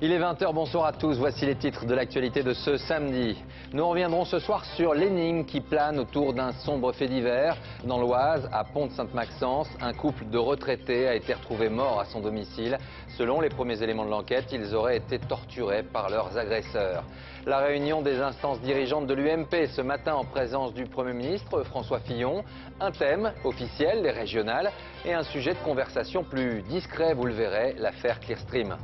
Il est 20h, bonsoir à tous, voici les titres de l'actualité de ce samedi. Nous reviendrons ce soir sur l'énigme qui plane autour d'un sombre fait divers. Dans l'Oise, à Pont-de-Sainte-Maxence, un couple de retraités a été retrouvé mort à son domicile. Selon les premiers éléments de l'enquête, ils auraient été torturés par leurs agresseurs. La réunion des instances dirigeantes de l'UMP ce matin en présence du Premier ministre François Fillon. Un thème officiel, les régionales, et un sujet de conversation plus discret, vous le verrez, l'affaire Clearstream.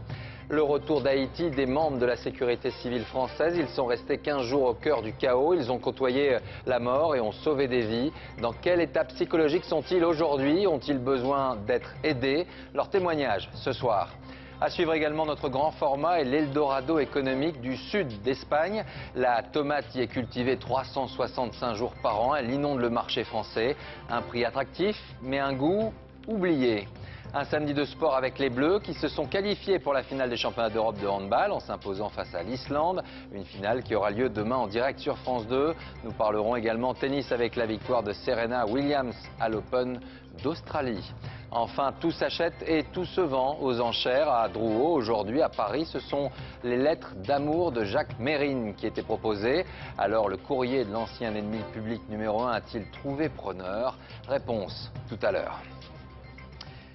Le retour d'Haïti des membres de la sécurité civile française. Ils sont restés 15 jours au cœur du chaos. Ils ont côtoyé la mort et ont sauvé des vies. Dans quel état psychologique sont-ils aujourd'hui? Ont-ils besoin d'être aidés? Leur témoignage ce soir. À suivre également notre grand format et l'Eldorado économique du sud d'Espagne. La tomate y est cultivée 365 jours par an. Elle inonde le marché français. Un prix attractif, mais un goût oublié. Un samedi de sport avec les Bleus qui se sont qualifiés pour la finale des championnats d'Europe de handball en s'imposant face à l'Islande. Une finale qui aura lieu demain en direct sur France 2. Nous parlerons également tennis avec la victoire de Serena Williams à l'Open d'Australie. Enfin, tout s'achète et tout se vend aux enchères à Drouot. Aujourd'hui, à Paris, ce sont les lettres d'amour de Jacques Mérine qui étaient proposées. Alors, le courrier de l'ancien ennemi public numéro 1 a-t-il trouvé preneur? Réponse tout à l'heure.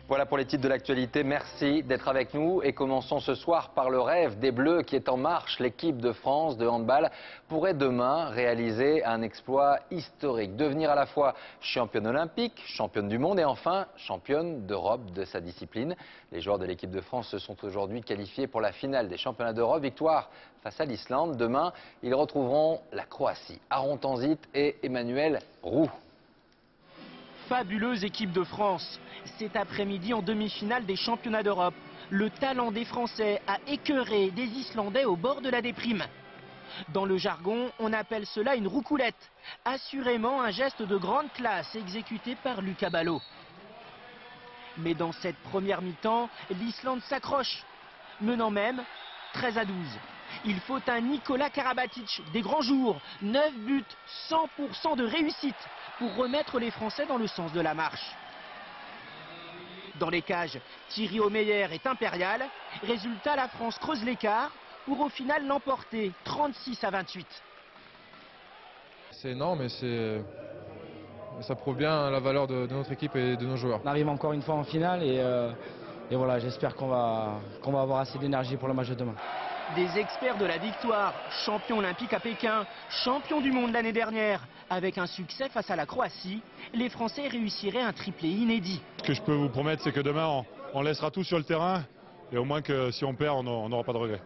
Voilà pour les titres de l'actualité, merci d'être avec nous et commençons ce soir par le rêve des Bleus qui est en marche. L'équipe de France de handball pourrait demain réaliser un exploit historique, devenir à la fois championne olympique, championne du monde et enfin championne d'Europe de sa discipline. Les joueurs de l'équipe de France se sont aujourd'hui qualifiés pour la finale des championnats d'Europe, victoire face à l'Islande. Demain, ils retrouveront la Croatie, Aaron Tanzit et Emmanuel Roux. Fabuleuse équipe de France. Cet après-midi en demi-finale des championnats d'Europe, le talent des Français a écœuré des Islandais au bord de la déprime. Dans le jargon, on appelle cela une roucoulette. Assurément un geste de grande classe exécuté par Lucas Ballot. Mais dans cette première mi-temps, l'Islande s'accroche, menant même 13-12. Il faut un Nikola Karabatic des grands jours, 9 buts, 100% de réussite pour remettre les Français dans le sens de la marche. Dans les cages, Thierry Omeyer est impérial. Résultat, la France creuse l'écart pour au final l'emporter 36-28. C'est énorme et ça prouve bien la valeur de notre équipe et de nos joueurs. On arrive encore une fois en finale et voilà, j'espère qu'on va avoir assez d'énergie pour le match de demain. Des experts de la victoire, champion olympique à Pékin, champion du monde l'année dernière. Avec un succès face à la Croatie, les Français réussiraient un triplé inédit. Ce que je peux vous promettre, c'est que demain, on laissera tout sur le terrain. Et au moins que si on perd, on n'aura pas de regrets.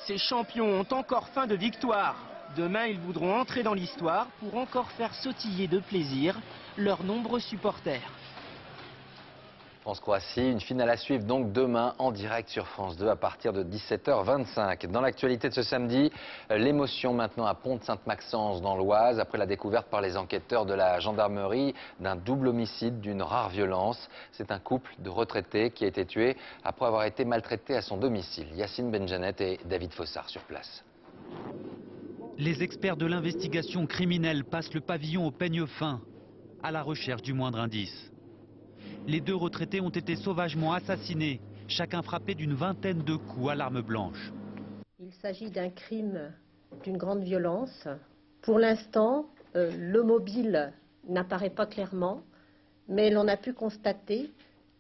Ces champions ont encore faim de victoire. Demain, ils voudront entrer dans l'histoire pour encore faire sautiller de plaisir leurs nombreux supporters. France-Croatie, une finale à suivre donc demain en direct sur France 2 à partir de 17h25. Dans l'actualité de ce samedi, l'émotion maintenant à Pont-de-Sainte-Maxence dans l'Oise après la découverte par les enquêteurs de la gendarmerie d'un double homicide d'une rare violence. C'est un couple de retraités qui a été tué après avoir été maltraité à son domicile. Yacine Benjanet et David Fossard sur place. Les experts de l'investigation criminelle passent le pavillon au peigne fin à la recherche du moindre indice. Les deux retraités ont été sauvagement assassinés, chacun frappé d'une vingtaine de coups à l'arme blanche. Il s'agit d'un crime d'une grande violence. Pour l'instant, le mobile n'apparaît pas clairement, mais l'on a pu constater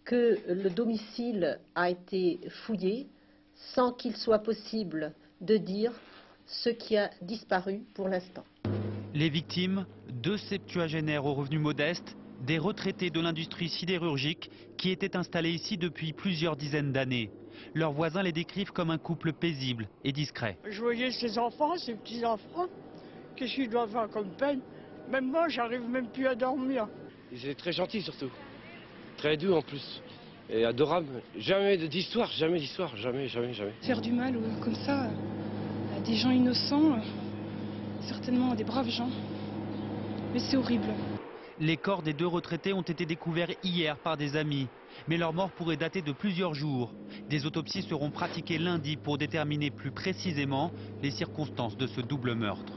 que le domicile a été fouillé sans qu'il soit possible de dire ce qui a disparu pour l'instant. Les victimes, deux septuagénaires aux revenus modestes, des retraités de l'industrie sidérurgique qui étaient installés ici depuis plusieurs dizaines d'années. Leurs voisins les décrivent comme un couple paisible et discret. Je voyais ses enfants, ses petits-enfants, qu'est-ce qu'ils doivent avoir comme peine? Même moi, j'arrive même plus à dormir. Ils étaient très gentils surtout, très doux en plus, et adorables. Jamais d'histoire, jamais d'histoire, jamais. Faire du mal comme ça à des gens innocents, certainement à des braves gens, mais c'est horrible. Les corps des deux retraités ont été découverts hier par des amis, mais leur mort pourrait dater de plusieurs jours. Des autopsies seront pratiquées lundi pour déterminer plus précisément les circonstances de ce double meurtre.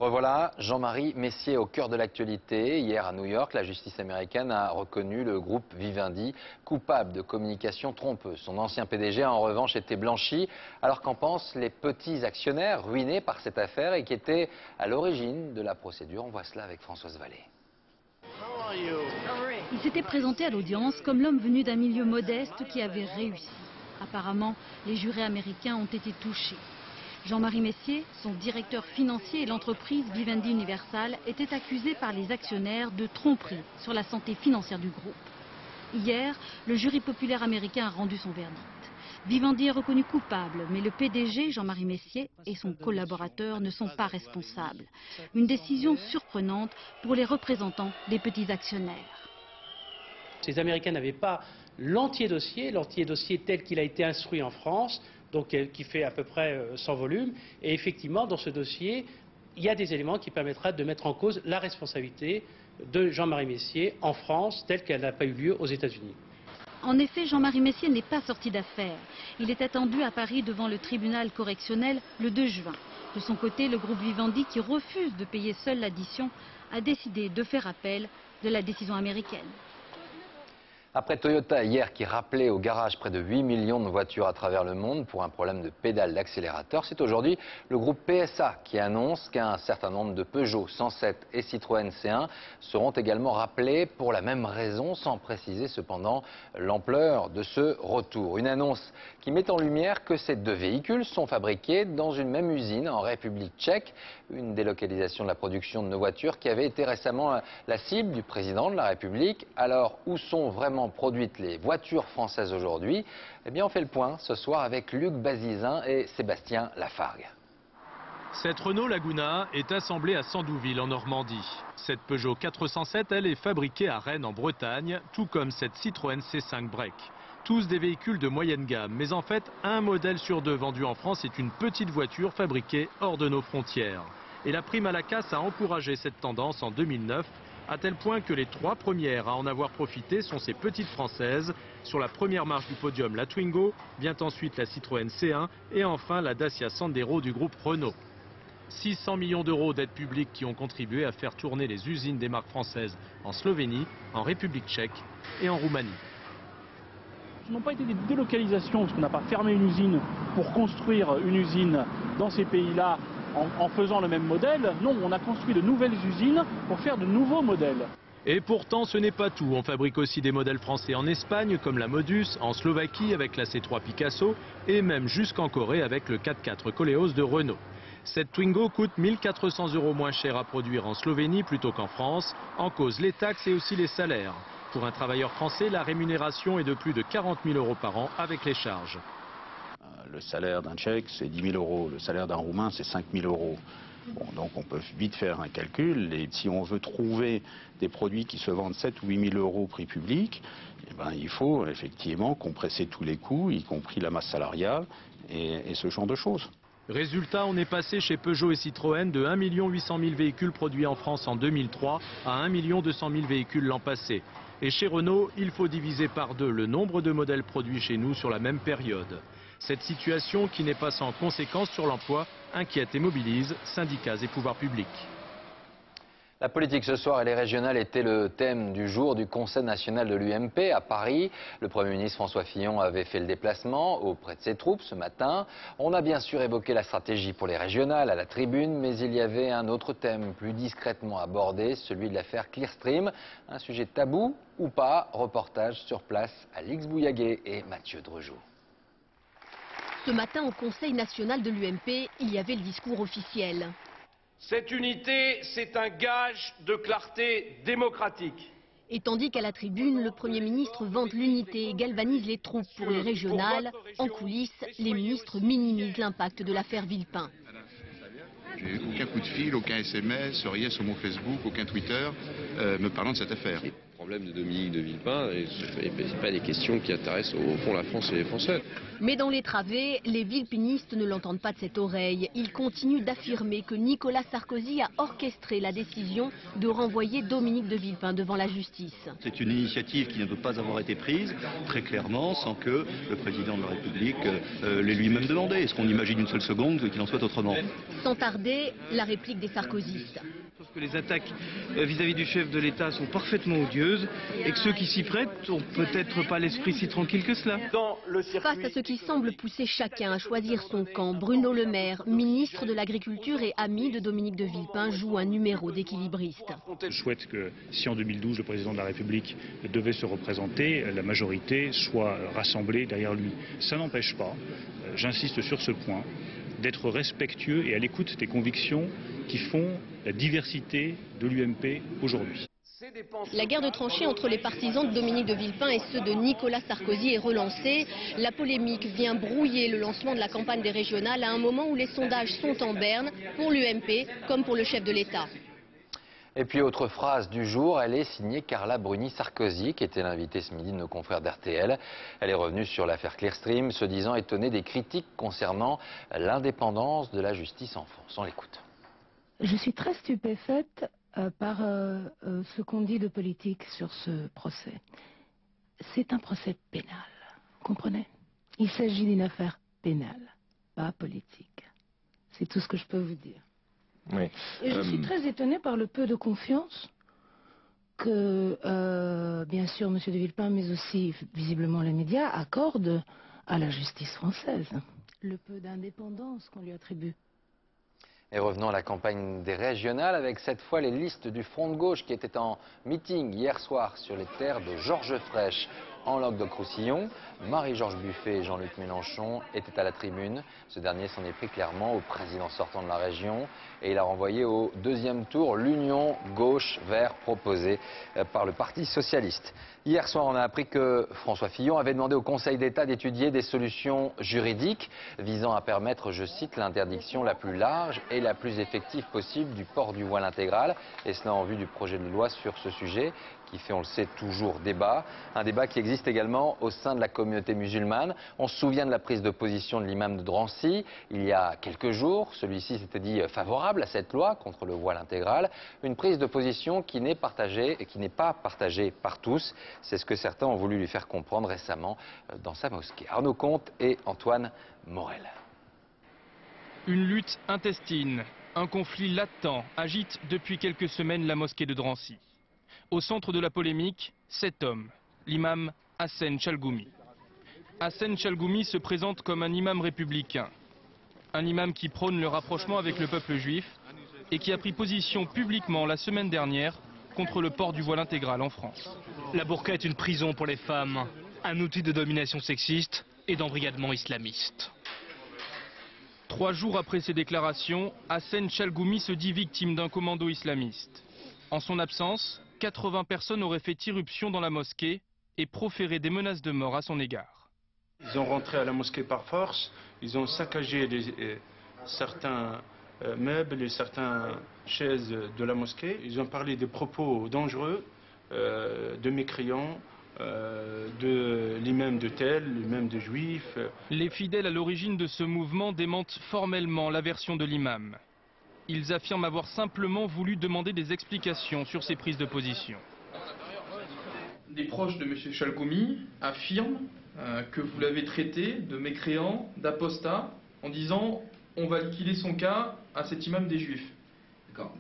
Revoilà, Jean-Marie Messier au cœur de l'actualité. Hier à New York, la justice américaine a reconnu le groupe Vivendi coupable de communication trompeuse. Son ancien PDG a en revanche été blanchi. Alors qu'en pensent les petits actionnaires ruinés par cette affaire et qui étaient à l'origine de la procédure? On voit cela avec Françoise Vallée. Il s'était présenté à l'audience comme l'homme venu d'un milieu modeste qui avait réussi. Apparemment, les jurés américains ont été touchés. Jean-Marie Messier, son directeur financier et l'entreprise Vivendi Universal étaient accusés par les actionnaires de tromperie sur la santé financière du groupe. Hier, le jury populaire américain a rendu son verdict. Vivendi est reconnu coupable, mais le PDG, Jean-Marie Messier, et son collaborateur ne sont pas responsables. Une décision surprenante pour les représentants des petits actionnaires. Ces Américains n'avaient pas l'entier dossier tel qu'il a été instruit en France, donc qui fait à peu près 100 volumes. Et effectivement, dans ce dossier, il y a des éléments qui permettraient de mettre en cause la responsabilité de Jean-Marie Messier en France, telle qu'elle n'a pas eu lieu aux États-Unis. En effet, Jean-Marie Messier n'est pas sorti d'affaire. Il est attendu à Paris devant le tribunal correctionnel le 2 juin. De son côté, le groupe Vivendi, qui refuse de payer seul l'addition, a décidé de faire appel de la décision américaine. Après Toyota hier qui rappelait au garage près de 8 millions de voitures à travers le monde pour un problème de pédale d'accélérateur, c'est aujourd'hui le groupe PSA qui annonce qu'un certain nombre de Peugeot 107 et Citroën C1 seront également rappelés pour la même raison, sans préciser cependant l'ampleur de ce retour. Une annonce qui met en lumière que ces deux véhicules sont fabriqués dans une même usine en République tchèque, une délocalisation de la production de nos voitures qui avait été récemment la cible du président de la République. Alors où sont vraiment produites les voitures françaises aujourd'hui? Eh bien, on fait le point ce soir avec Luc Bazizin et Sébastien Lafargue. Cette Renault Laguna est assemblée à Sandouville en Normandie. Cette Peugeot 407, elle, est fabriquée à Rennes en Bretagne, tout comme cette Citroën C5 Break. Tous des véhicules de moyenne gamme, mais en fait, un modèle sur deux vendu en France est une petite voiture fabriquée hors de nos frontières. Et la prime à la casse a encouragé cette tendance en 2009, à tel point que les 3 premières à en avoir profité sont ces petites françaises. Sur la première marche du podium, la Twingo, vient ensuite la Citroën C1 et enfin la Dacia Sandero du groupe Renault. 600 millions d'euros d'aides publiques qui ont contribué à faire tourner les usines des marques françaises en Slovénie, en République tchèque et en Roumanie. Ce n'ont pas été des délocalisations, parce qu'on n'a pas fermé une usine pour construire une usine dans ces pays-là en faisant le même modèle. Non, on a construit de nouvelles usines pour faire de nouveaux modèles. Et pourtant, ce n'est pas tout. On fabrique aussi des modèles français en Espagne, comme la Modus, en Slovaquie avec la C3 Picasso, et même jusqu'en Corée avec le 4x4 Koleos de Renault. Cette Twingo coûte 1 400 € moins cher à produire en Slovénie plutôt qu'en France, en cause les taxes et aussi les salaires. Pour un travailleur français, la rémunération est de plus de 40 000 € par an avec les charges. Le salaire d'un Tchèque, c'est 10 000 €. Le salaire d'un Roumain, c'est 5 000 €. Bon, donc on peut vite faire un calcul. Et si on veut trouver des produits qui se vendent 7 ou 8 000 € prix public, eh ben, il faut effectivement compresser tous les coûts, y compris la masse salariale et ce genre de choses. Résultat, on est passé chez Peugeot et Citroën de 1 800 000 véhicules produits en France en 2003 à 1 200 000 véhicules l'an passé. Et chez Renault, il faut diviser par 2 le nombre de modèles produits chez nous sur la même période. Cette situation, qui n'est pas sans conséquences sur l'emploi, inquiète et mobilise syndicats et pouvoirs publics. La politique ce soir et les régionales étaient le thème du jour du Conseil national de l'UMP à Paris. Le Premier ministre François Fillon avait fait le déplacement auprès de ses troupes ce matin. On a bien sûr évoqué la stratégie pour les régionales à la tribune, mais il y avait un autre thème plus discrètement abordé, celui de l'affaire Clearstream. Un sujet tabou ou pas? Reportage sur place à Alix Bouillaguet et Mathieu Drejoux. Ce matin, au Conseil national de l'UMP, il y avait le discours officiel. Cette unité, c'est un gage de clarté démocratique. Et tandis qu'à la tribune, le Premier ministre vante l'unité et galvanise les troupes pour les régionales, en coulisses, les ministres minimisent l'impact de l'affaire Villepin. J'ai aucun coup de fil, aucun SMS, rien sur mon Facebook, aucun Twitter me parlant de cette affaire. problème de Dominique de Villepin, et ce n'est pas des questions qui intéressent au fond la France et les Français. Mais dans les travées, les villepinistes ne l'entendent pas de cette oreille. Ils continuent d'affirmer que Nicolas Sarkozy a orchestré la décision de renvoyer Dominique de Villepin devant la justice. C'est une initiative qui ne peut pas avoir été prise, très clairement, sans que le président de la République l'ait lui-même demandé. Est-ce qu'on imagine une seule seconde qu'il en soit autrement? Sans tarder, la réplique des sarkozystes. Je pense que les attaques vis-à-vis du chef de l'État sont parfaitement odieuses et que ceux qui s'y prêtent n'ont peut-être pas l'esprit si tranquille que cela. Face à ce qui semble pousser chacun à choisir son camp, Bruno Le Maire, ministre de l'Agriculture et ami de Dominique de Villepin, joue un numéro d'équilibriste. Je souhaite que si en 2012 le président de la République devait se représenter, la majorité soit rassemblée derrière lui. Ça n'empêche pas, j'insiste sur ce point, d'être respectueux et à l'écoute des convictions qui font la diversité de l'UMP aujourd'hui. La guerre de tranchées entre les partisans de Dominique de Villepin et ceux de Nicolas Sarkozy est relancée. La polémique vient brouiller le lancement de la campagne des régionales à un moment où les sondages sont en berne pour l'UMP comme pour le chef de l'État. Et puis autre phrase du jour, elle est signée Carla Bruni-Sarkozy, qui était l'invitée ce midi de nos confrères d'RTL. Elle est revenue sur l'affaire Clearstream, se disant étonnée des critiques concernant l'indépendance de la justice en France. On l'écoute. Je suis très stupéfaite par ce qu'on dit de politique sur ce procès. C'est un procès pénal, vous comprenez? Il s'agit d'une affaire pénale, pas politique. C'est tout ce que je peux vous dire. Oui. Et je suis très étonnée par le peu de confiance que, bien sûr, M. de Villepin, mais aussi visiblement les médias, accordent à la justice française. Le peu d'indépendance qu'on lui attribue. Et revenons à la campagne des régionales avec cette fois les listes du Front de gauche qui étaient en meeting hier soir sur les terres de Georges Frêche en Languedoc-Roussillon. Marie-Georges Buffet et Jean-Luc Mélenchon étaient à la tribune. Ce dernier s'en est pris clairement au président sortant de la région et il a renvoyé au deuxième tour l'union gauche-vert proposée par le Parti socialiste. Hier soir, on a appris que François Fillon avait demandé au Conseil d'État d'étudier des solutions juridiques visant à permettre, je cite, l'interdiction la plus large et la plus effective possible du port du voile intégral, et cela en vue du projet de loi sur ce sujet qui fait, on le sait, toujours débat. Un débat qui existe également au sein de la communauté musulmane. On se souvient de la prise de position de l'imam de Drancy il y a quelques jours. Celui-ci s'était dit favorable à cette loi contre le voile intégral. Une prise de position qui n'est partagée et qui n'est pas partagée par tous. C'est ce que certains ont voulu lui faire comprendre récemment dans sa mosquée. Arnaud Comte et Antoine Morel. Une lutte intestine, un conflit latent agite depuis quelques semaines la mosquée de Drancy. Au centre de la polémique, cet homme, l'imam Hassen Chalgoumi. Hassen Chalgoumi se présente comme un imam républicain. Un imam qui prône le rapprochement avec le peuple juif et qui a pris position publiquement la semaine dernière contre le port du voile intégral en France. La burqa est une prison pour les femmes, un outil de domination sexiste et d'embrigadement islamiste. 3 jours après ces déclarations, Hassen Chalgoumi se dit victime d'un commando islamiste. En son absence, 80 personnes auraient fait irruption dans la mosquée et proféré des menaces de mort à son égard. Ils ont rentré à la mosquée par force, ils ont saccagé certains meubles et certaines chaises de la mosquée. Ils ont parlé des propos dangereux, de mécréants, de l'imam de tel, l'imam de juif. Les fidèles à l'origine de ce mouvement démentent formellement la version de l'imam. Ils affirment avoir simplement voulu demander des explications sur ces prises de position. Des proches de M. Chalgoumi affirment que vous l'avez traité de mécréant, d'apostat, en disant on va liquider son cas à cet imam des Juifs. D'accord.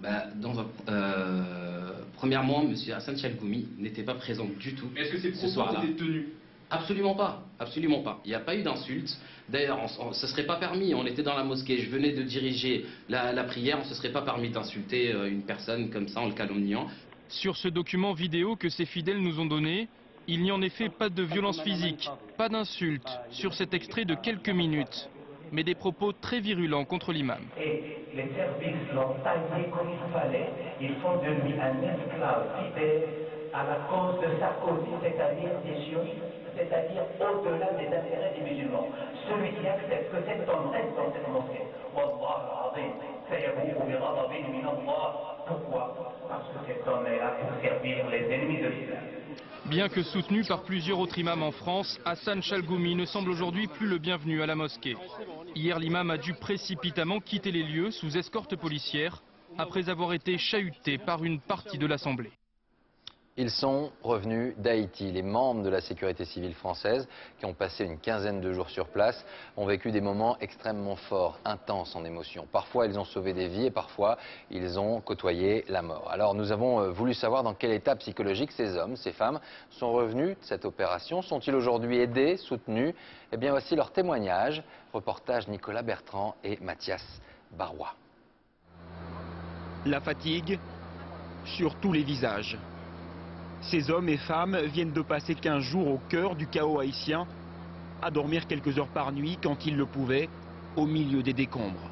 Premièrement, M. Hassen Chalgoumi n'était pas présent du tout. Mais est-ce que ces ce soir-là propos étaient tenus? Absolument pas, absolument pas. Il n'y a pas eu d'insulte. D'ailleurs, ce ne serait pas permis. On était dans la mosquée, je venais de diriger la prière, on ne se serait pas permis d'insulter une personne comme ça en le calomniant. Sur ce document vidéo que ces fidèles nous ont donné, il n'y en effet pas de violence physique, pas d'insultes sur cet extrait de quelques minutes, mais des propos très virulents contre l'imam. Et les services l'ont taillé comme il fallait. Ils sont devenus un esclave fidèle à la cause de Sarkozy, c'est-à-dire des juifs, c'est-à-dire au-delà des intérêts des musulmans. Celui qui accepte que cet homme reste dans cette mosquée, pourquoi? Parce que cet homme est là pour servir les ennemis de l'islam. Bien que soutenu par plusieurs autres imams en France, Hassan Chalgoumi ne semble aujourd'hui plus le bienvenu à la mosquée. Hier, l'imam a dû précipitamment quitter les lieux sous escorte policière après avoir été chahuté par une partie de l'Assemblée. Ils sont revenus d'Haïti. Les membres de la sécurité civile française, qui ont passé une quinzaine de jours sur place, ont vécu des moments extrêmement forts, intenses en émotion. Parfois, ils ont sauvé des vies et parfois, ils ont côtoyé la mort. Alors, nous avons voulu savoir dans quel état psychologique ces hommes, ces femmes, sont revenus de cette opération. Sont-ils aujourd'hui aidés, soutenus? Eh bien, voici leur témoignage. Reportage Nicolas Bertrand et Mathias Barois. La fatigue sur tous les visages. Ces hommes et femmes viennent de passer 15 jours au cœur du chaos haïtien, à dormir quelques heures par nuit quand ils le pouvaient, au milieu des décombres.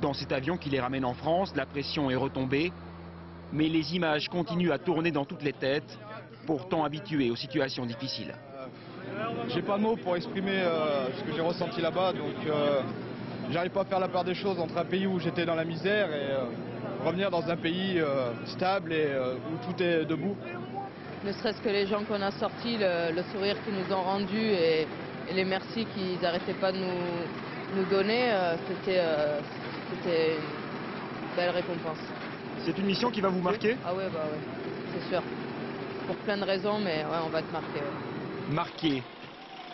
Dans cet avion qui les ramène en France, la pression est retombée, mais les images continuent à tourner dans toutes les têtes, pourtant habitués aux situations difficiles. J'ai pas de mots pour exprimer ce que j'ai ressenti là-bas, donc j'arrive pas à faire la part des choses entre un pays où j'étais dans la misère et revenir dans un pays stable et où tout est debout. Ne serait-ce que les gens qu'on a sortis, le sourire qu'ils nous ont rendu et les merci qu'ils n'arrêtaient pas de nous donner, c'était une belle récompense. C'est une mission qui va vous marquer? Ah ouais, bah ouais, c'est sûr. Pour plein de raisons, mais ouais, on va être marqué. Ouais. Marqué,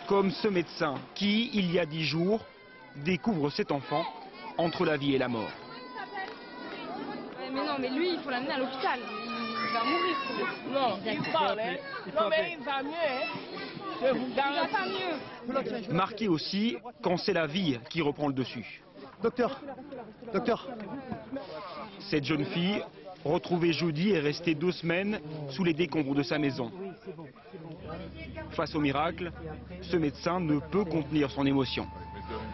comme ce médecin qui, il y a 10 jours, découvre cet enfant entre la vie et la mort. Mais non, mais lui, il faut l'amener à l'hôpital. Il va mourir. Non, il parle, hein. Non, mais il va mieux, hein. Je vous garantis. Mieux. Marqué aussi quand c'est la vie qui reprend le dessus. Docteur. Cette jeune fille, retrouvée jeudi, est restée 2 semaines sous les décombres de sa maison. Face au miracle, ce médecin ne peut contenir son émotion.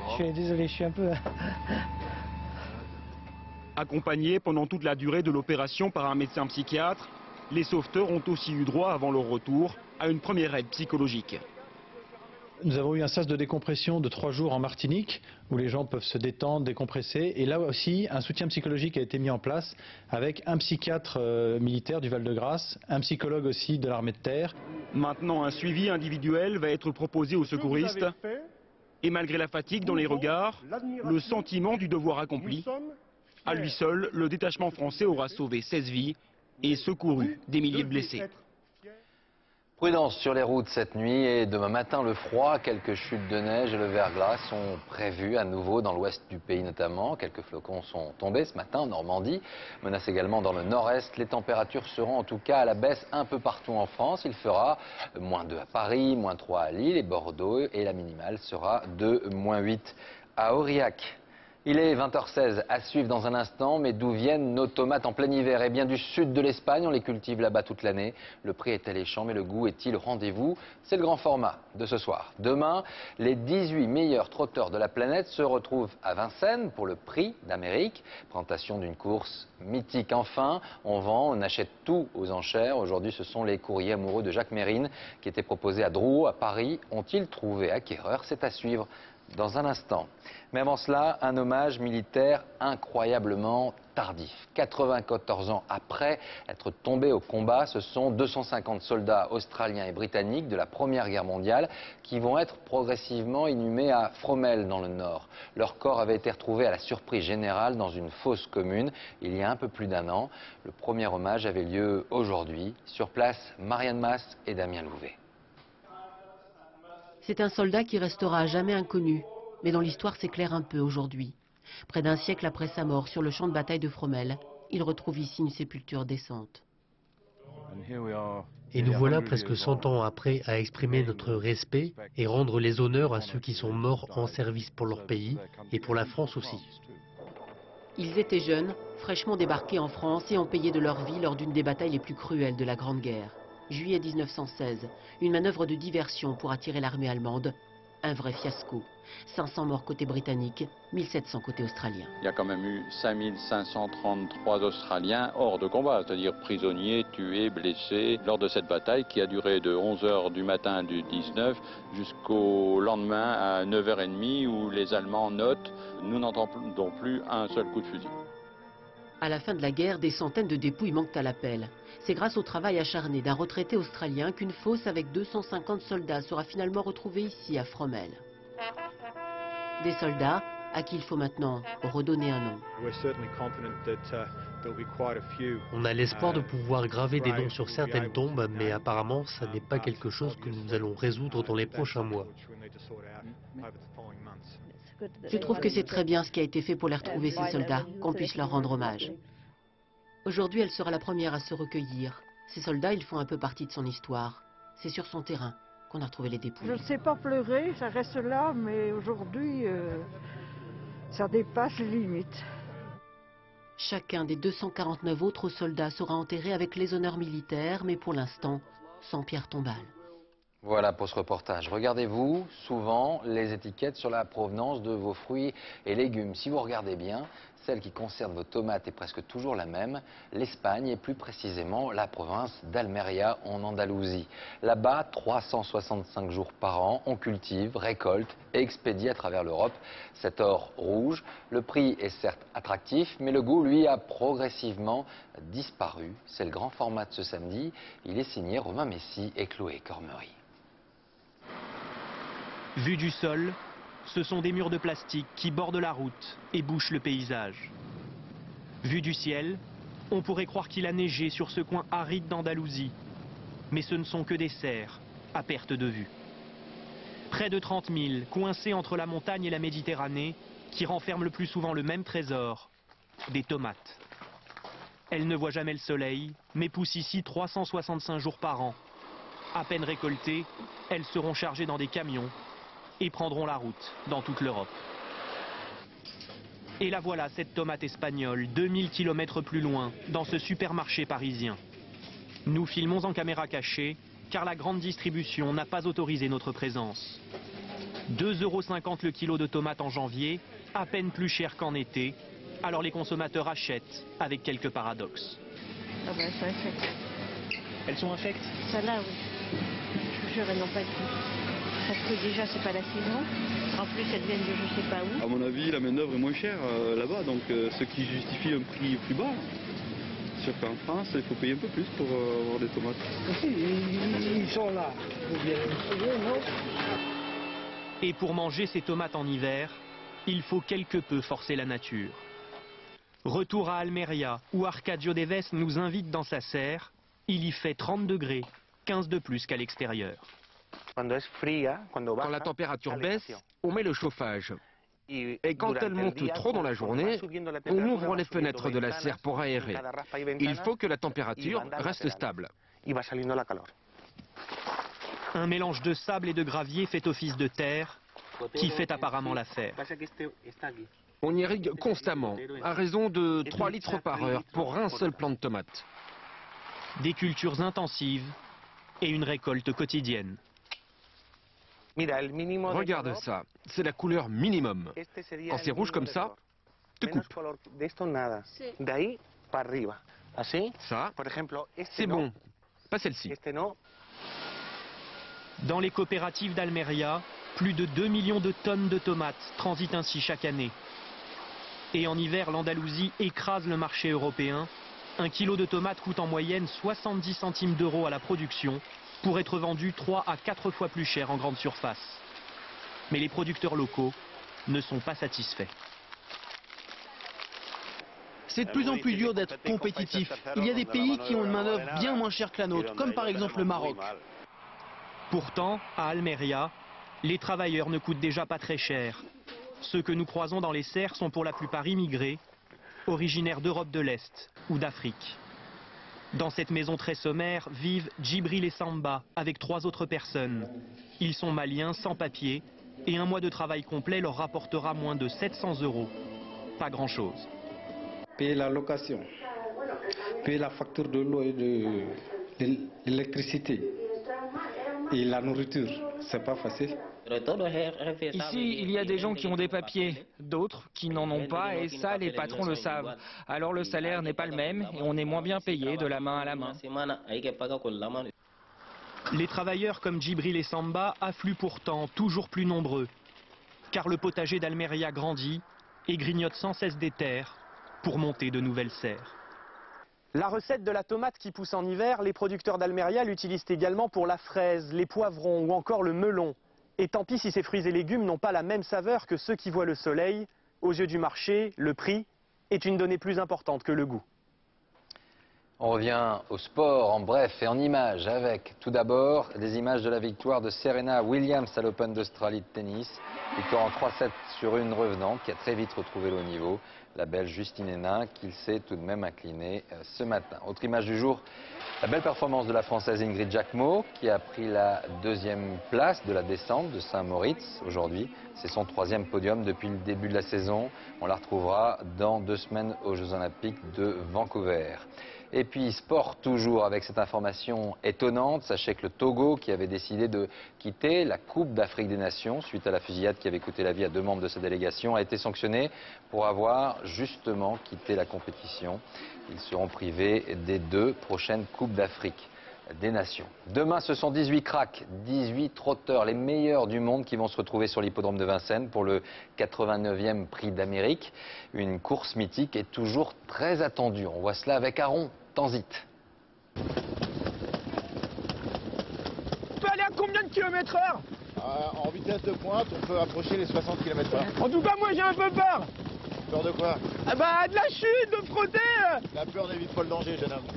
Je suis désolé, je suis un peu... Accompagnés pendant toute la durée de l'opération par un médecin psychiatre, les sauveteurs ont aussi eu droit, avant leur retour, à une première aide psychologique. Nous avons eu un sas de décompression de 3 jours en Martinique, où les gens peuvent se détendre, décompresser. Et là aussi, un soutien psychologique a été mis en place avec un psychiatre militaire du Val-de-Grâce, un psychologue aussi de l'armée de terre. Maintenant, un suivi individuel va être proposé aux secouristes. Et malgré la fatigue dans les regards, le sentiment du devoir accompli, à lui seul, le détachement français aura sauvé 16 vies et secouru des milliers de blessés. Prudence sur les routes cette nuit et demain matin le froid, quelques chutes de neige et le verglas sont prévus à nouveau dans l'ouest du pays notamment. Quelques flocons sont tombés ce matin en Normandie, menace également dans le nord-est. Les températures seront en tout cas à la baisse un peu partout en France. Il fera -2 à Paris, -3 à Lille et Bordeaux et la minimale sera de -8 à Aurillac. Il est 20h16, à suivre dans un instant, mais d'où viennent nos tomates en plein hiver? Eh bien du sud de l'Espagne, on les cultive là-bas toute l'année. Le prix est alléchant, mais le goût est-il au rendez-vous? C'est le grand format de ce soir. Demain, les 18 meilleurs trotteurs de la planète se retrouvent à Vincennes pour le prix d'Amérique. Présentation d'une course mythique. Enfin, on vend, on achète tout aux enchères. Aujourd'hui, ce sont les courriers amoureux de Jacques Mérine qui étaient proposés à Drouot, à Paris. Ont-ils trouvé acquéreur? C'est à suivre dans un instant. Mais avant cela, un hommage militaire incroyablement tardif. 94 ans après être tombés au combat, ce sont 250 soldats australiens et britanniques de la Première Guerre mondiale qui vont être progressivement inhumés à Fromelles dans le Nord. Leur corps avait été retrouvé à la surprise générale dans une fosse commune il y a un peu plus d'1 an. Le premier hommage avait lieu aujourd'hui. Sur place, Marianne Masse et Damien Louvet. C'est un soldat qui restera à jamais inconnu, mais dont l'histoire s'éclaire un peu aujourd'hui. Près d'un siècle après sa mort sur le champ de bataille de Fromelles, il retrouve ici une sépulture décente. Et nous voilà presque 100 ans après à exprimer notre respect et rendre les honneurs à ceux qui sont morts en service pour leur pays et pour la France aussi. Ils étaient jeunes, fraîchement débarqués en France et ont payé de leur vie lors d'une des batailles les plus cruelles de la Grande Guerre. Juillet 1916, une manœuvre de diversion pour attirer l'armée allemande. Un vrai fiasco. 500 morts côté britannique, 1700 côté australien. Il y a quand même eu 5533 Australiens hors de combat, c'est-à-dire prisonniers, tués, blessés, lors de cette bataille qui a duré de 11h du matin du 19 jusqu'au lendemain à 9h30 où les Allemands notent « Nous n'entendons plus un seul coup de fusil ». À la fin de la guerre, des centaines de dépouilles manquent à l'appel. C'est grâce au travail acharné d'un retraité australien qu'une fosse avec 250 soldats sera finalement retrouvée ici, à Fromelles. Des soldats à qui il faut maintenant redonner un nom. On a l'espoir de pouvoir graver des noms sur certaines tombes, mais apparemment, ça n'est pas quelque chose que nous allons résoudre dans les prochains mois. Je trouve que c'est très bien ce qui a été fait pour les retrouver, ces soldats, qu'on puisse leur rendre hommage. Aujourd'hui, elle sera la première à se recueillir. Ces soldats, ils font un peu partie de son histoire. C'est sur son terrain qu'on a retrouvé les dépouilles. Je ne sais pas pleurer, ça reste là, mais aujourd'hui, ça dépasse les limites. Chacun des 249 autres soldats sera enterré avec les honneurs militaires, mais pour l'instant, sans pierre tombale. Voilà pour ce reportage. Regardez-vous souvent les étiquettes sur la provenance de vos fruits et légumes. Si vous regardez bien, celle qui concerne vos tomates est presque toujours la même, l'Espagne et plus précisément la province d'Almeria en Andalousie. Là-bas, 365 jours par an, on cultive, récolte et expédie à travers l'Europe cet or rouge. Le prix est certes attractif, mais le goût, lui, a progressivement disparu. C'est le grand format de ce samedi. Il est signé Romain Messi et Chloé Cormery. Vu du sol, ce sont des murs de plastique qui bordent la route et bouchent le paysage. Vu du ciel, on pourrait croire qu'il a neigé sur ce coin aride d'Andalousie. Mais ce ne sont que des serres, à perte de vue. Près de 30 000, coincés entre la montagne et la Méditerranée, qui renferment le plus souvent le même trésor, des tomates. Elles ne voient jamais le soleil, mais poussent ici 365 jours par an. À peine récoltées, elles seront chargées dans des camions et prendront la route dans toute l'Europe. Et la voilà, cette tomate espagnole, 2000 km plus loin, dans ce supermarché parisien. Nous filmons en caméra cachée, car la grande distribution n'a pas autorisé notre présence. 2,50 € le kilo de tomates en janvier, à peine plus cher qu'en été, alors les consommateurs achètent, avec quelques paradoxes. Ah ben, c'est infect. Elles sont infectes? Celles-là, oui. Je vous jure, elles n'ont pas de goût. Parce que déjà, c'est pas la saison. En plus, elles viennent de je sais pas où. À mon avis, la main-d'œuvre est moins chère là-bas, donc ce qui justifie un prix plus bas. Sauf qu'en France, il faut payer un peu plus pour avoir des tomates. Ils sont là. Vous bien les trouver, non? Et pour manger ces tomates en hiver, il faut quelque peu forcer la nature. Retour à Almeria, où Arcadio Deves nous invite dans sa serre. Il y fait 30 degrés, 15 de plus qu'à l'extérieur. Quand la température baisse, on met le chauffage. Et quand elle monte trop dans la journée, on ouvre les fenêtres de la serre pour aérer. Il faut que la température reste stable. Un mélange de sable et de gravier fait office de terre, qui fait apparemment l'affaire. On irrigue constamment, à raison de 3 litres par heure pour un seul plant de tomates. Des cultures intensives et une récolte quotidienne. Regarde ça, c'est la couleur minimum. Quand c'est rouge comme ça, te coupe. Ça, c'est bon, pas celle-ci. Dans les coopératives d'Almeria, plus de 2 millions de tonnes de tomates transitent ainsi chaque année. Et en hiver, l'Andalousie écrase le marché européen. 1 kilo de tomates coûte en moyenne 70 centimes d'euros à la production, pour être vendu 3 à 4 fois plus cher en grande surface. Mais les producteurs locaux ne sont pas satisfaits. C'est de plus en plus dur d'être compétitif. Il y a des pays qui ont une main-d'œuvre bien moins chère que la nôtre, comme par exemple le Maroc. Pourtant, à Almeria, les travailleurs ne coûtent déjà pas très cher. Ceux que nous croisons dans les serres sont pour la plupart immigrés, originaires d'Europe de l'Est ou d'Afrique. Dans cette maison très sommaire vivent Djibril et Samba avec 3 autres personnes. Ils sont maliens, sans papier, et un mois de travail complet leur rapportera moins de 700 €. Pas grand-chose. Payer la location, payer la facture de l'eau et de l'électricité et la nourriture, c'est pas facile. Ici, il y a des gens qui ont des papiers, d'autres qui n'en ont pas, et ça, les patrons le savent. Alors le salaire n'est pas le même, et on est moins bien payé de la main à la main. Les travailleurs comme Djibril et Samba affluent pourtant toujours plus nombreux, car le potager d'Almeria grandit et grignote sans cesse des terres pour monter de nouvelles serres. La recette de la tomate qui pousse en hiver, les producteurs d'Almeria l'utilisent également pour la fraise, les poivrons ou encore le melon. Et tant pis si ces fruits et légumes n'ont pas la même saveur que ceux qui voient le soleil. Aux yeux du marché, le prix est une donnée plus importante que le goût. On revient au sport en bref et en images avec tout d'abord des images de la victoire de Serena Williams à l'Open d'Australie de tennis. Victoire en 3-7 sur une revenante qui a très vite retrouvé le haut niveau. La Belge Justine Henin qui s'est tout de même inclinée ce matin. Autre image du jour, la belle performance de la Française Ingrid Jacquemot qui a pris la 2e place de la descente de Saint-Moritz aujourd'hui. C'est son 3e podium depuis le début de la saison. On la retrouvera dans 2 semaines aux Jeux Olympiques de Vancouver. Et puis sport toujours avec cette information étonnante. Sachez que le Togo, qui avait décidé de quitter la Coupe d'Afrique des Nations suite à la fusillade qui avait coûté la vie à 2 membres de sa délégation, a été sanctionné pour avoir justement quitté la compétition. Ils seront privés des 2 prochaines Coupes d'Afrique des Nations. Demain, ce sont 18 cracks, 18 trotteurs, les meilleurs du monde qui vont se retrouver sur l'hippodrome de Vincennes pour le 89e prix d'Amérique. Une course mythique et toujours très attendue. On voit cela avec Aaron Tanzit. On peut aller à combien de kilomètres/heure? En vitesse de pointe, on peut approcher les 60 km/h. En tout cas, moi j'ai un peu peur. Peur de quoi? De la chute, de frotter. La peur n'évite pas le danger, jeune homme.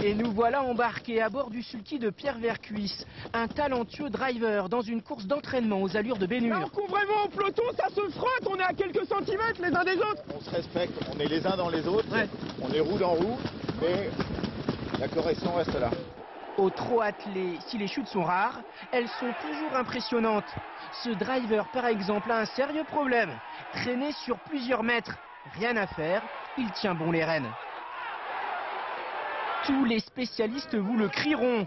Et nous voilà embarqués à bord du sulky de Pierre Vercuisse, un talentueux driver dans une course d'entraînement aux allures de Bénure. Alors qu'ouvrez-vous au peloton, ça se frotte, on est à quelques centimètres les uns des autres. On se respecte, on est les uns dans les autres, ouais. On est roue dans roue, mais la correction reste là. Au trot attelé, si les chutes sont rares, elles sont toujours impressionnantes. Ce driver, par exemple, a un sérieux problème. Traîné sur plusieurs mètres, rien à faire, il tient bon les rênes. Tous les spécialistes vous le crieront.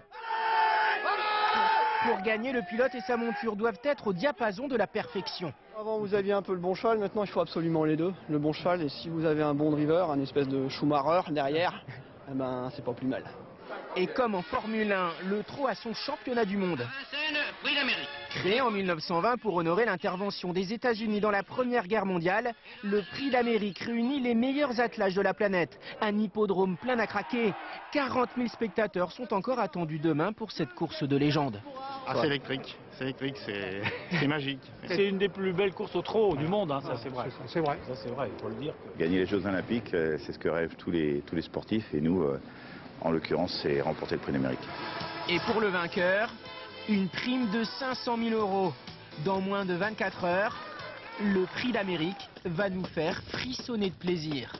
Pour gagner, le pilote et sa monture doivent être au diapason de la perfection. Avant vous aviez un peu le bon cheval, maintenant il faut absolument les deux. Le bon cheval, et si vous avez un bon driver, un espèce de Schumacher derrière, eh ben c'est pas plus mal. Et comme en Formule 1, le trot a son championnat du monde. Prix d'Amérique. Créé en 1920 pour honorer l'intervention des États-Unis dans la Première Guerre mondiale, le Prix d'Amérique réunit les meilleurs attelages de la planète. Un hippodrome plein à craquer. 40 000 spectateurs sont encore attendus demain pour cette course de légende. Ah, c'est électrique, c'est magique. C'est une des plus belles courses au trot du monde, hein, ça c'est vrai. C'est vrai, ça c'est vrai, il faut le dire. Gagner les Jeux Olympiques, c'est ce que rêvent tous les sportifs et nous, en l'occurrence, c'est remporter le Prix d'Amérique. Et pour le vainqueur, une prime de 500 000 €. Dans moins de 24 heures, le Prix d'Amérique va nous faire frissonner de plaisir.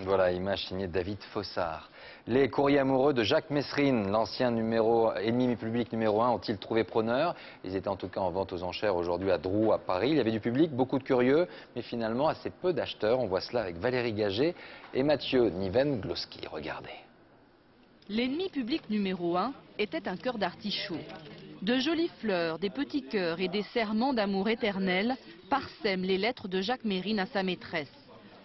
Voilà, image signée David Fossard. Les courriers amoureux de Jacques Messrine, l'ancien ennemi public numéro 1, ont-ils trouvé preneur? Ils étaient en tout cas en vente aux enchères aujourd'hui à Drou, à Paris. Il y avait du public, beaucoup de curieux, mais finalement assez peu d'acheteurs. On voit cela avec Valérie Gaget et Mathieu Niven-Gloski. Regardez. L'ennemi public numéro 1 était un cœur d'artichaut. De jolies fleurs, des petits cœurs et des serments d'amour éternel parsèment les lettres de Jacques Messrine à sa maîtresse,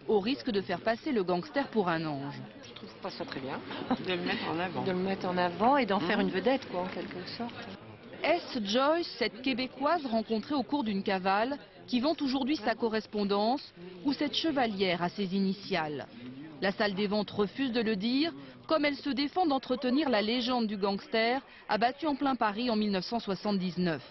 au risque de faire passer le gangster pour un ange. Je trouve pas ça très bien, de le mettre en avant. De le mettre en avant et d'en faire une vedette, quoi, en quelque sorte. Est-ce Joyce, cette Québécoise rencontrée au cours d'une cavale, qui vante aujourd'hui sa correspondance, ou cette chevalière à ses initiales? La salle des ventes refuse de le dire, comme elle se défend d'entretenir la légende du gangster, abattu en plein Paris en 1979.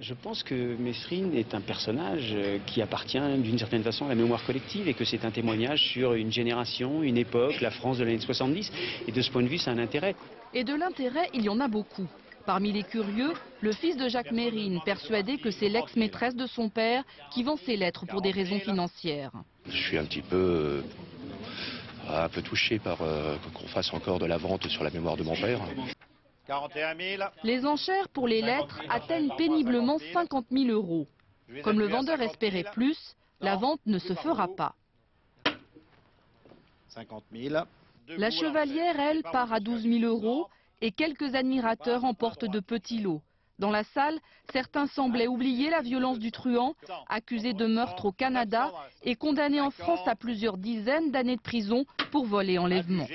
Je pense que Messrine est un personnage qui appartient d'une certaine façon à la mémoire collective et que c'est un témoignage sur une génération, une époque, la France de l'année 70. Et de ce point de vue, c'est un intérêt. Et de l'intérêt, il y en a beaucoup. Parmi les curieux, le fils de Jacques Messrine, persuadé que c'est l'ex-maîtresse de son père qui vend ses lettres pour des raisons financières. Je suis un petit peu touché par qu'on fasse encore de la vente sur la mémoire de mon père. 41 000. Les enchères pour les lettres atteignent péniblement 50 000 €. Comme le vendeur espérait plus, la vente ne se fera pas. 50 000. La chevalière, elle, part à 12 000 € et quelques admirateurs emportent de petits lots. Dans la salle, certains semblaient oublier la violence du truand, accusé de meurtre au Canada et condamné en France à plusieurs dizaines d'années de prison pour vol et enlèvement.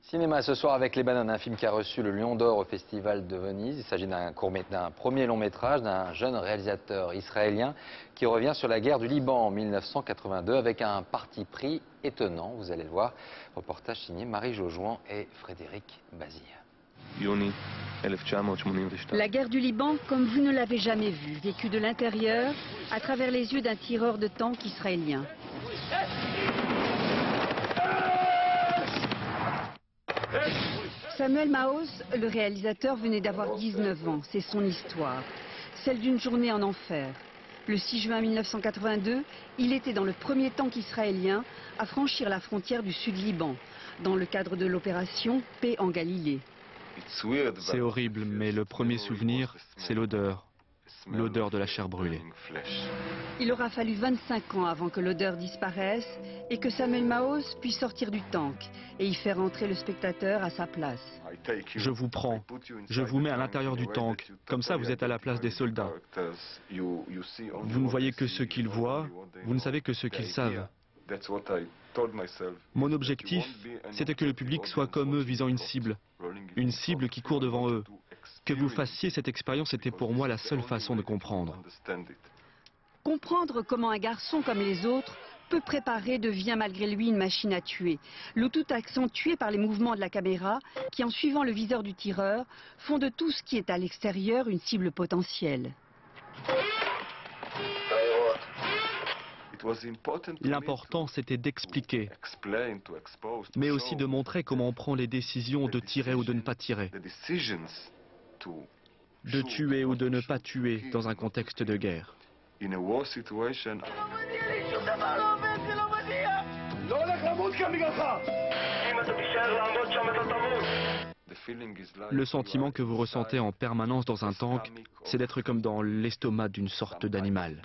Cinéma ce soir avec Les Bananes, un film qui a reçu le Lion d'Or au Festival de Venise. Il s'agit d'un premier long métrage d'un jeune réalisateur israélien qui revient sur la guerre du Liban en 1982 avec un parti pris étonnant. Vous allez le voir. Reportage signé Marie Jaujoin et Frédéric Bazille. La guerre du Liban, comme vous ne l'avez jamais vue, vécue de l'intérieur, à travers les yeux d'un tireur de tanks israélien. Samuel Maoz, le réalisateur, venait d'avoir 19 ans. C'est son histoire, celle d'une journée en enfer. Le 6 juin 1982, il était dans le premier tank israélien à franchir la frontière du Sud-Liban, dans le cadre de l'opération Paix en Galilée. C'est horrible, mais le premier souvenir, c'est l'odeur de la chair brûlée. Il aura fallu 25 ans avant que l'odeur disparaisse et que Samuel Maoz puisse sortir du tank et y faire entrer le spectateur à sa place. Je vous prends, je vous mets à l'intérieur du tank, comme ça vous êtes à la place des soldats. Vous ne voyez que ce qu'ils voient, vous ne savez que ce qu'ils savent. Mon objectif, c'était que le public soit comme eux visant une cible qui court devant eux. Que vous fassiez cette expérience était pour moi la seule façon de comprendre. Comprendre comment un garçon comme les autres peut préparer devient malgré lui une machine à tuer. Le tout accentué par les mouvements de la caméra qui, en suivant le viseur du tireur, font de tout ce qui est à l'extérieur une cible potentielle. L'important, c'était d'expliquer, mais aussi de montrer comment on prend les décisions de tirer ou de ne pas tirer, de tuer ou de ne pas tuer dans un contexte de guerre. Le sentiment que vous ressentez en permanence dans un tank, c'est d'être comme dans l'estomac d'une sorte d'animal.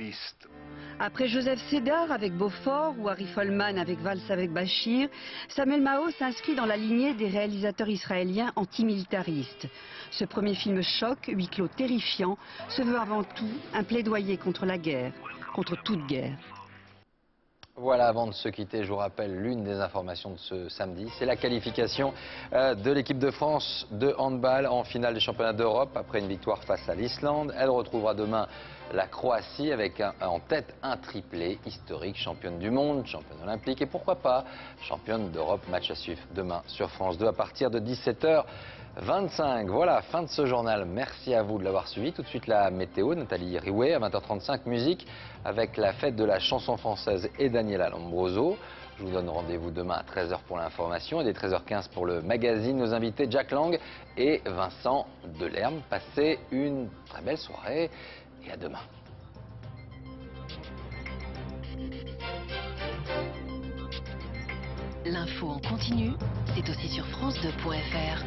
Après Joseph Sédar avec Beaufort ou Harry Folman avec Valse avec Bachir, Samuel Maoz s'inscrit dans la lignée des réalisateurs israéliens antimilitaristes. Ce premier film choc, huis clos terrifiant, se veut avant tout un plaidoyer contre la guerre, contre toute guerre. Voilà, avant de se quitter, je vous rappelle l'une des informations de ce samedi, c'est la qualification de l'équipe de France de handball en finale du championnat d'Europe après une victoire face à l'Islande. Elle retrouvera demain la Croatie avec en tête un triplé historique, championne du monde, championne olympique et pourquoi pas championne d'Europe. Match à suivre demain sur France 2 à partir de 17h25. Voilà, fin de ce journal. Merci à vous de l'avoir suivi. Tout de suite la météo, Nathalie Riouet à 20h35, musique avec la fête de la chanson française et Daniela Lombroso. Je vous donne rendez-vous demain à 13h pour l'information et dès 13h15 pour le magazine. Nos invités Jack Lang et Vincent Delerme. Passez une très belle soirée et à demain. L'info en continu, c'est aussi sur France2.fr.